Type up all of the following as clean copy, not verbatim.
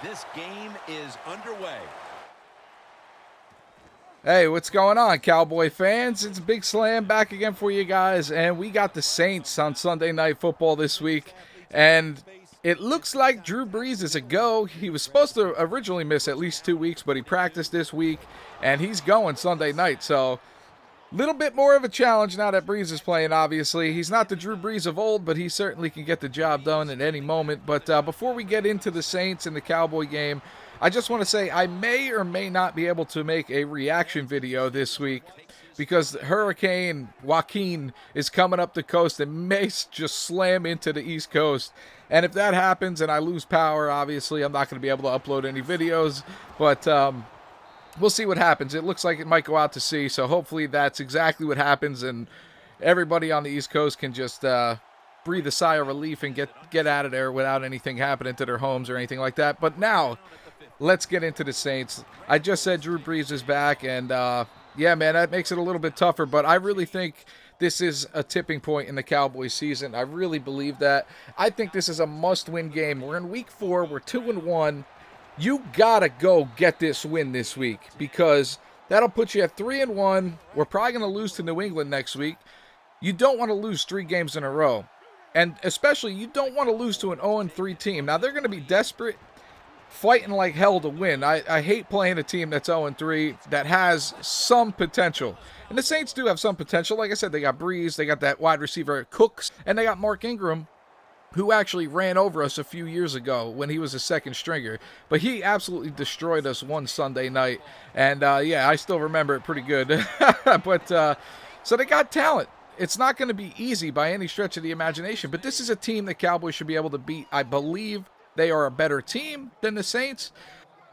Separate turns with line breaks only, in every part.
This game is underway.
Hey, what's going on, Cowboy fans? It's Big Slam back again for you guys, and we got the Saints on Sunday Night Football this week, and it looks like Drew Brees is a go. He was supposed to originally miss at least 2 weeks, but he practiced this week, and he's going Sunday night, so little bit more of a challenge now that Brees is playing, obviously. He's not the Drew Brees of old, but he certainly can get the job done at any moment. But before we get into the Saints and the Cowboy game, I just want to say I may or may not be able to make a reaction video this week because Hurricane Joaquin is coming up the coast and may just slam into the East Coast. And if that happens and I lose power, obviously I'm not going to be able to upload any videos. But we'll see what happens. It looks like it might go out to sea, so hopefully that's exactly what happens, and everybody on the East Coast can just breathe a sigh of relief and get out of there without anything happening to their homes or anything like that. But now, let's get into the Saints. I just said Drew Brees is back, and yeah, man, that makes it a little bit tougher, but I really think this is a tipping point in the Cowboys season. I really believe that. I think this is a must-win game. We're in Week 4. We're 2-1. You gotta go get this win this week because that'll put you at 3-1. We're probably going to lose to New England next week. You don't want to lose 3 games in a row. And especially, you don't want to lose to an 0-3 team. Now, they're going to be desperate, fighting like hell to win. I hate playing a team that's 0-3 that has some potential. And the Saints do have some potential. Like I said, they got Brees, they got that wide receiver Cooks, and they got Mark Ingram, who actually ran over us a few years ago when he was a second stringer. But he absolutely destroyed us one Sunday night. And, yeah, I still remember it pretty good. But, so they got talent. It's not going to be easy by any stretch of the imagination. But this is a team the Cowboys should be able to beat. I believe they are a better team than the Saints.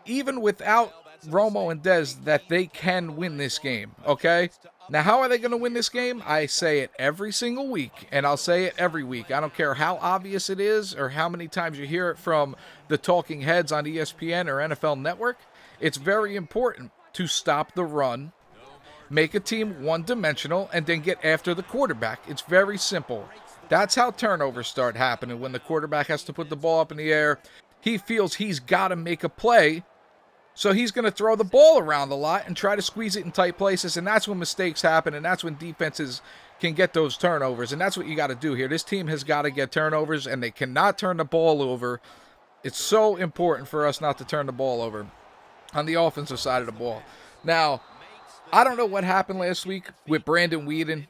Even without Romo and Dez, that they can win this game, okay? Now, how are they going to win this game? I say it every single week, and I'll say it every week. I don't care how obvious it is or how many times you hear it from the talking heads on ESPN or NFL Network. It's very important to stop the run, make a team one-dimensional, and then get after the quarterback. It's very simple. That's how turnovers start happening. When the quarterback has to put the ball up in the air, he feels he's got to make a play. So he's going to throw the ball around a lot and try to squeeze it in tight places, and that's when mistakes happen, and that's when defenses can get those turnovers, and that's what you got to do here. This team has got to get turnovers, and they cannot turn the ball over. It's so important for us not to turn the ball over on the offensive side of the ball. Now, I don't know what happened last week with Brandon Weeden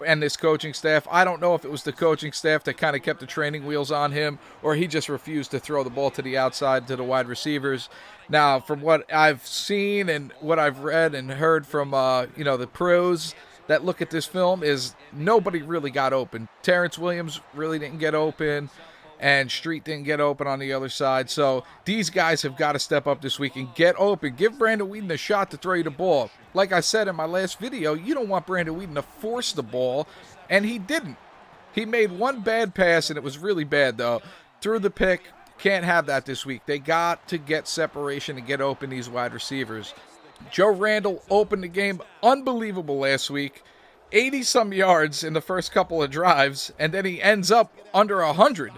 and this coaching staff. I don't know if it was the coaching staff that kind of kept the training wheels on him, or he just refused to throw the ball to the outside to the wide receivers. Now, from what I've seen and what I've read and heard from, the pros that look at this film, is nobody really got open. Terrence Williams really didn't get open, and Street didn't get open on the other side. So these guys have got to step up this week and get open. Give Brandon Weeden a shot to throw you the ball. Like I said in my last video, you don't want Brandon Weeden to force the ball, and he didn't. He made one bad pass, and it was really bad, though. Threw the pick. Can't have that this week. They got to get separation and get open, these wide receivers. Joe Randall opened the game unbelievable last week. 80-some yards in the first couple of drives, and then he ends up under 100.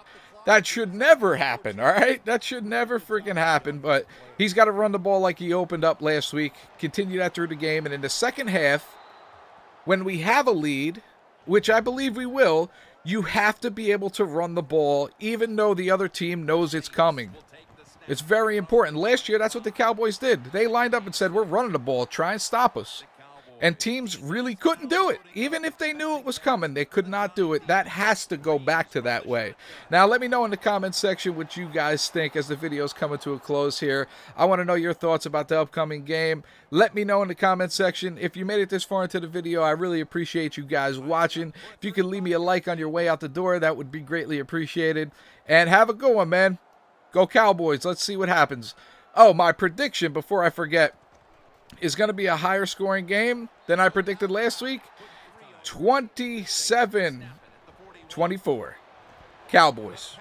That should never happen, all right? That should never freaking happen, but he's got to run the ball like he opened up last week, continue that through the game, and in the second half, when we have a lead, which I believe we will, you have to be able to run the ball even though the other team knows it's coming. It's very important. Last year, that's what the Cowboys did. They lined up and said, we're running the ball, try and stop us. And teams really couldn't do it. Even if they knew it was coming, they could not do it. That has to go back to that way. Now, let me know in the comments section what you guys think as the video's coming to a close here. I want to know your thoughts about the upcoming game. Let me know in the comments section. If you made it this far into the video, I really appreciate you guys watching. If you could leave me a like on your way out the door, that would be greatly appreciated. And have a good one, man. Go Cowboys. Let's see what happens. Oh, my prediction, before I forget, is going to be a higher scoring game than I predicted last week. 27-24. Cowboys.